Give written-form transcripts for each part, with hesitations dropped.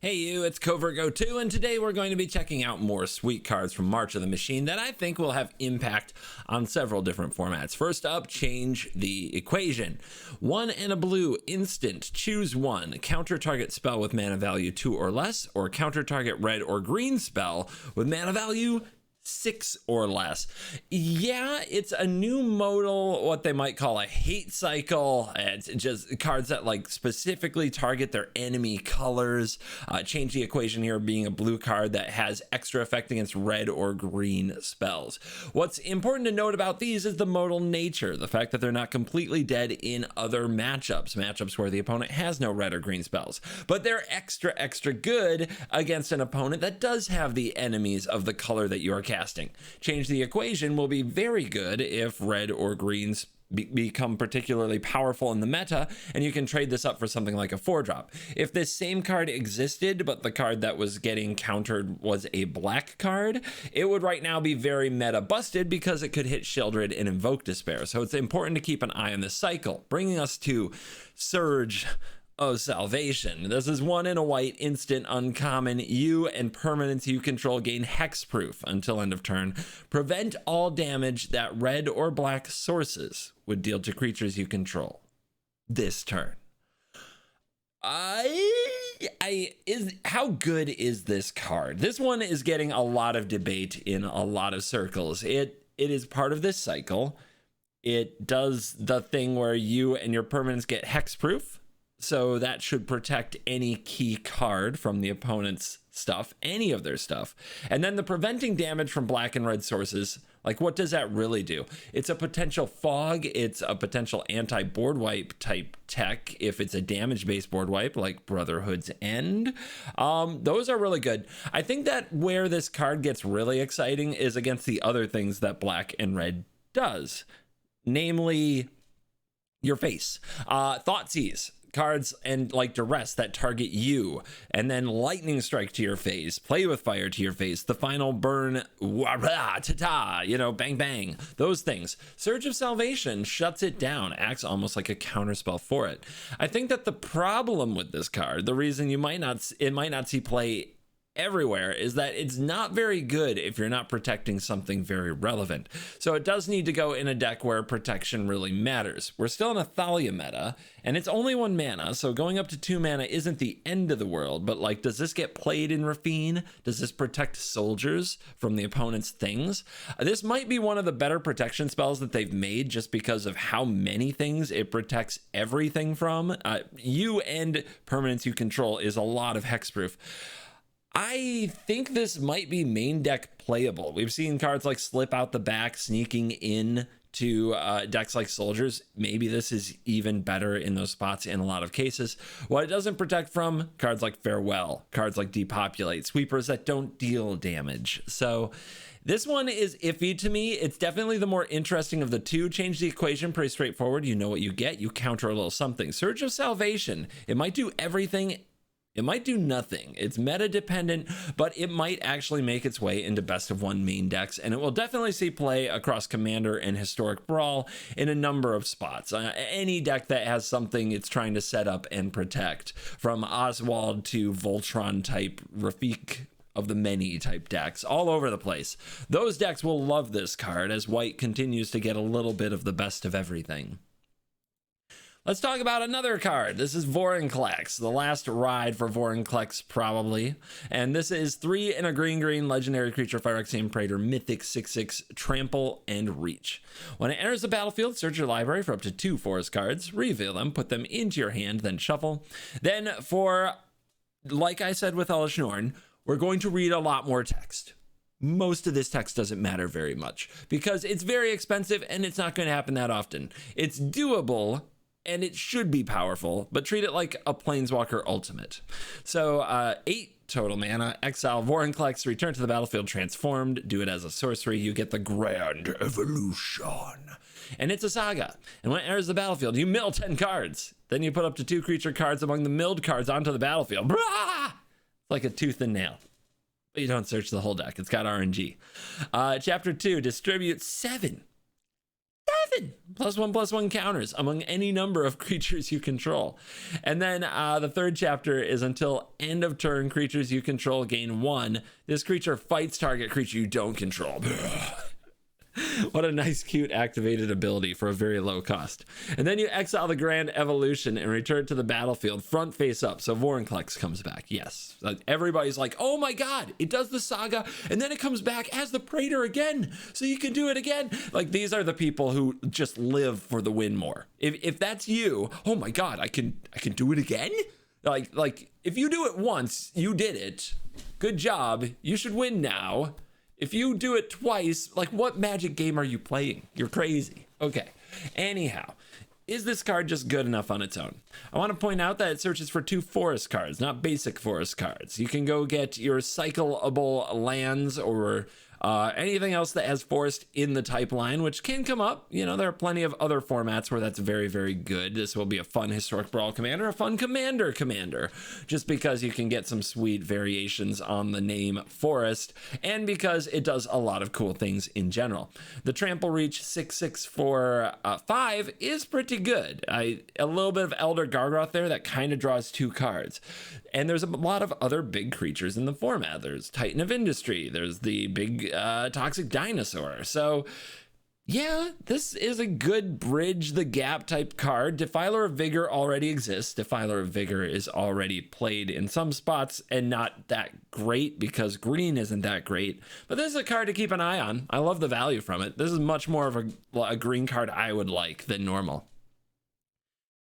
Hey you, it's CovertGo2, and today we're going to be checking out more sweet cards from March of the Machine that I think will have impact on several different formats. First up, change the equation. 1 and a blue, instant, choose one. Counter target spell with mana value 2 or less, or counter target red or green spell with mana value 6 or less. Yeah, it's a new modal, what they might call a hate cycle. It's just cards that like specifically target their enemy colors. Change the equation here being a blue card that has extra effect against red or green spells. What's important to note about these is the modal nature, the fact that they're not completely dead in other matchups where the opponent has no red or green spells, but they're extra good against an opponent that does have the enemies of the color that you are casting. Change the equation will be very good if red or greens become particularly powerful in the meta, and you can trade this up for something like a 4-drop. If this same card existed, but the card that was getting countered was a black card, it would right now be very meta busted because it could hit Sheoldred and invoke Despair. So it's important to keep an eye on this cycle, bringing us to Surge of Salvation. This is 1 and a white, instant, uncommon. You and permanents you control gain hexproof until end of turn. Prevent all damage that red or black sources would deal to creatures you control this turn. How good is this card? This one is getting a lot of debate in a lot of circles. It is part of this cycle. It does the thing where you and your permanents get hexproof. So that should protect any key card from the opponent's stuff, any of their stuff. And then the preventing damage from black and red sources, like what does that really do? It's a potential fog, it's a potential anti-board wipe type tech if it's a damage-based board wipe like Brotherhood's End. Those are really good. I think that where this card gets really exciting is against the other things that black and red does, namely your face. Thoughtseize. Cards and like duress that target you, and then lightning strike to your face, play with fire to your face, the final burn, bang bang, those things. Surge of Salvation shuts it down, acts almost like a counterspell for it. I think that the problem with this card, the reason it might not see play everywhere, is that it's not very good if you're not protecting something very relevant. So it does need to go in a deck where protection really matters. We're still in a Thalia meta, and it's only 1 mana, so going up to 2 mana isn't the end of the world, but like, does this get played in Rafine? Does this protect soldiers from the opponent's things? This might be one of the better protection spells that they've made just because of how many things it protects everything from. You and permanents you control is a lot of hexproof. I think this might be main deck playable. We've seen cards like Slip Out the Back sneaking in to decks like Soldiers. Maybe this is even better in those spots in a lot of cases. What it doesn't protect from, cards like Farewell, cards like Depopulate, sweepers that don't deal damage. So this one is iffy to me. It's definitely the more interesting of the two. Change the equation, pretty straightforward. You know what you get. You counter a little something. Surge of Salvation. It might do everything. It might do nothing. It's meta dependent, but it might actually make its way into best of 1 main decks, and it will definitely see play across Commander and Historic Brawl in a number of spots. Any deck that has something it's trying to set up and protect, from Oswald to Voltron type Rafik of the many type decks, all over the place. Those decks will love this card as white continues to get a little bit of the best of everything. Let's talk about another card. This is Vorinclex, the last ride for Vorinclex probably. And this is 3 and a green legendary creature, Phyrexian Praetor, Mythic 6/6, Trample and Reach. When it enters the battlefield, search your library for up to 2 forest cards, reveal them, put them into your hand, then shuffle. Then for, like I said with Elish Norn, we're going to read a lot more text. Most of this text doesn't matter very much because it's very expensive and it's not going to happen that often. It's doable, and it should be powerful, but treat it like a Planeswalker Ultimate. So 8 total mana, exile Vorinclex, return to the battlefield transformed, do it as a sorcery, you get the Grand Evolution. And it's a saga. And when it enters the battlefield, you mill 10 cards. Then you put up to 2 creature cards among the milled cards onto the battlefield. Brah! It's like a tooth and nail. But you don't search the whole deck. It's got RNG. Chapter 2, distribute 7 7 +1/+1 counters among any number of creatures you control. And then the third chapter is until end of turn, creatures you control gain 1. This creature fights target creature you don't control. What a nice, cute activated ability for a very low cost. And then you exile the Grand Evolution and return to the battlefield front face up. So Vorinclex comes back. Yes. Everybody's like, oh my God, it does the saga. And then it comes back as the Praetor again. So you can do it again. Like, these are the people who just live for the win more. If that's you, oh my God, I can do it again. Like if you do it once, you did it. Good job. You should win now. If you do it twice, like, what Magic game are you playing? You're crazy. Okay. Anyhow, is this card just good enough on its own? I want to point out that it searches for 2 forest cards, not basic forest cards. You can go get your cyclable lands or anything else that has forest in the type line, which can come up. You know, there are plenty of other formats where that's very, very good. This will be a fun Historic Brawl commander, a fun commander, just because you can get some sweet variations on the name forest, and because it does a lot of cool things in general. The Trample Reach 6/6 for 5 is pretty good. A little bit of Elder Gargoth there that kind of draws 2 cards. And there's a lot of other big creatures in the format. There's Titan of Industry. There's the big Toxic Dinosaur. So yeah, this is a good bridge the gap type card. Defiler of Vigor already exists. Defiler of Vigor is already played in some spots and not that great because green isn't that great. But this is a card to keep an eye on. I love the value from it. This is much more of a green card I would like than normal.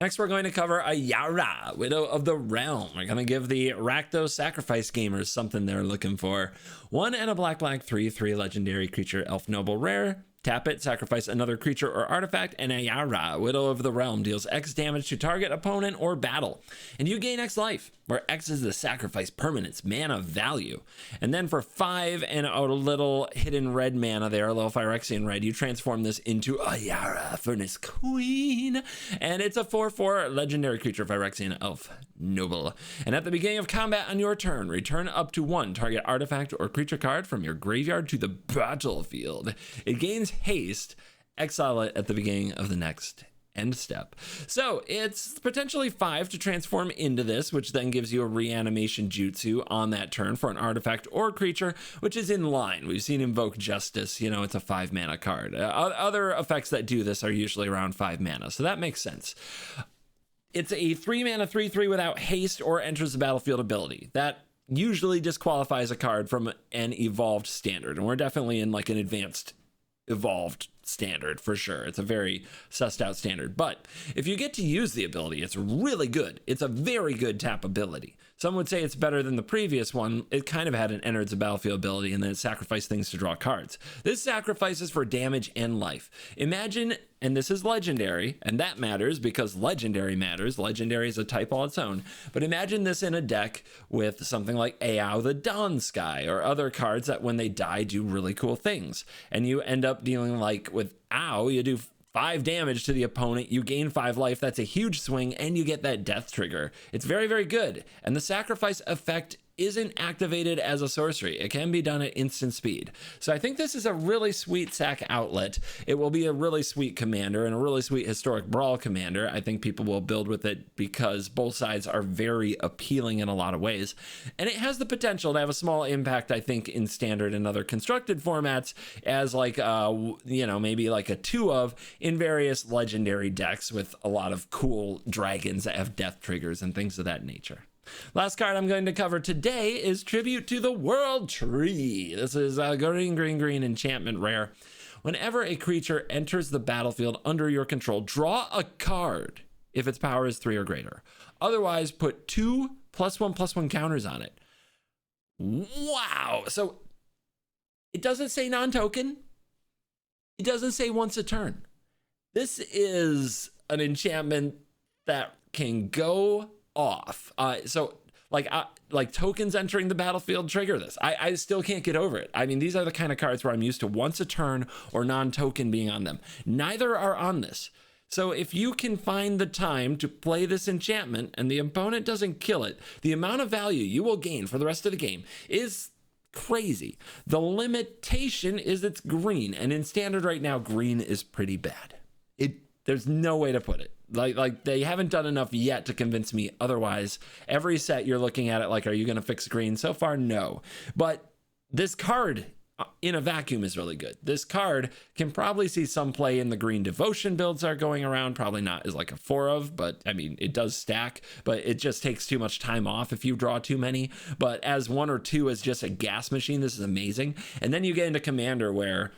Next, we're going to cover a Yara, Widow of the Realm. We're going to give the Rakdos Sacrifice gamers something they're looking for. 1 and a black 3/3 legendary creature, Elf Noble Rare. Tap it, sacrifice another creature or artifact, and a Yara, Widow of the Realm, deals X damage to target opponent or battle. And you gain X life, where X is the sacrifice permanent's mana value. And then for 5 and a little hidden red mana there, a little Phyrexian red, you transform this into a Yara, Furnace Queen. And it's a 4/4 legendary creature, Phyrexian Elf Noble. And at the beginning of combat on your turn, return up to 1 target artifact or creature card from your graveyard to the battlefield. It gains haste, exile it at the beginning of the next end step. So it's potentially 5 to transform into this, which then gives you a reanimation jutsu on that turn for an artifact or creature, which is in line. We've seen Invoke Justice, you know, it's a 5 mana card. Other effects that do this are usually around 5 mana, so that makes sense. It's a 3 mana 3/3 without haste or enters the battlefield ability. That usually disqualifies a card from an evolved standard, and we're definitely in like an advanced evolved standard for sure. It's a very sussed out standard, but if you get to use the ability, it's really good. It's a very good tap ability. Some would say it's better than the previous one. It kind of had an enters the battlefield ability and then it sacrificed things to draw cards. This sacrifices for damage and life. Imagine, and this is legendary, and that matters because legendary matters. Legendary is a type all its own. But imagine this in a deck with something like Ao the Dawn Sky or other cards that when they die do really cool things. And you end up dealing like with Ao, you do 5 damage to the opponent, you gain 5 life, that's a huge swing, and you get that death trigger. It's very, very good. And the sacrifice effect isn't activated as a sorcery. It can be done at instant speed. So I think this is a really sweet sack outlet. It will be a really sweet commander and a really sweet Historic Brawl commander. I think people will build with it because both sides are very appealing in a lot of ways. And it has the potential to have a small impact, I think, in standard and other constructed formats as like, you know, maybe like a 2 of in various legendary decks with a lot of cool dragons that have death triggers and things of that nature. Last card I'm going to cover today is Tribute to the World Tree. This is a green enchantment rare. Whenever a creature enters the battlefield under your control, draw a card if its power is 3 or greater. Otherwise, put 2 +1/+1 counters on it. Wow. So it doesn't say non-token. It doesn't say once a turn. This is an enchantment that can go off. So like tokens entering the battlefield trigger this. I still can't get over it. I mean, these are the kind of cards where I'm used to once a turn or non-token being on them. Neither are on this. So if you can find the time to play this enchantment and the opponent doesn't kill it, the amount of value you will gain for the rest of the game is crazy. The limitation is it's green, and in standard right now, green is pretty bad. There's no way to put it. Like they haven't done enough yet to convince me otherwise. Every set you're looking at it like, are you going to fix green? So far, no. But this card in a vacuum is really good. This card can probably see some play in the green devotion builds that are going around. Probably not as like a 4 of, but I mean, it does stack, but it just takes too much time off if you draw too many. But as 1 or 2 as just a gas machine, this is amazing. And then you get into Commander, where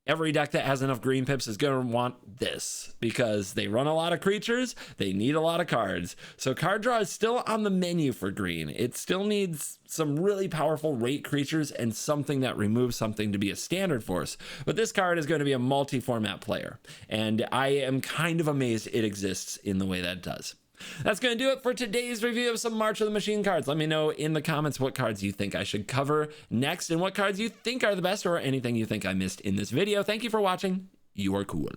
every deck that has enough green pips is going to want this because they run a lot of creatures. They need a lot of cards. So card draw is still on the menu for green. It still needs some really powerful rate creatures and something that removes something to be a standard force. But this card is going to be a multi-format player. And I am kind of amazed it exists in the way that it does. That's going to do it for today's review of some March of the Machine cards. Let me know in the comments what cards you think I should cover next and what cards you think are the best or anything you think I missed in this video. Thank you for watching. You are cool.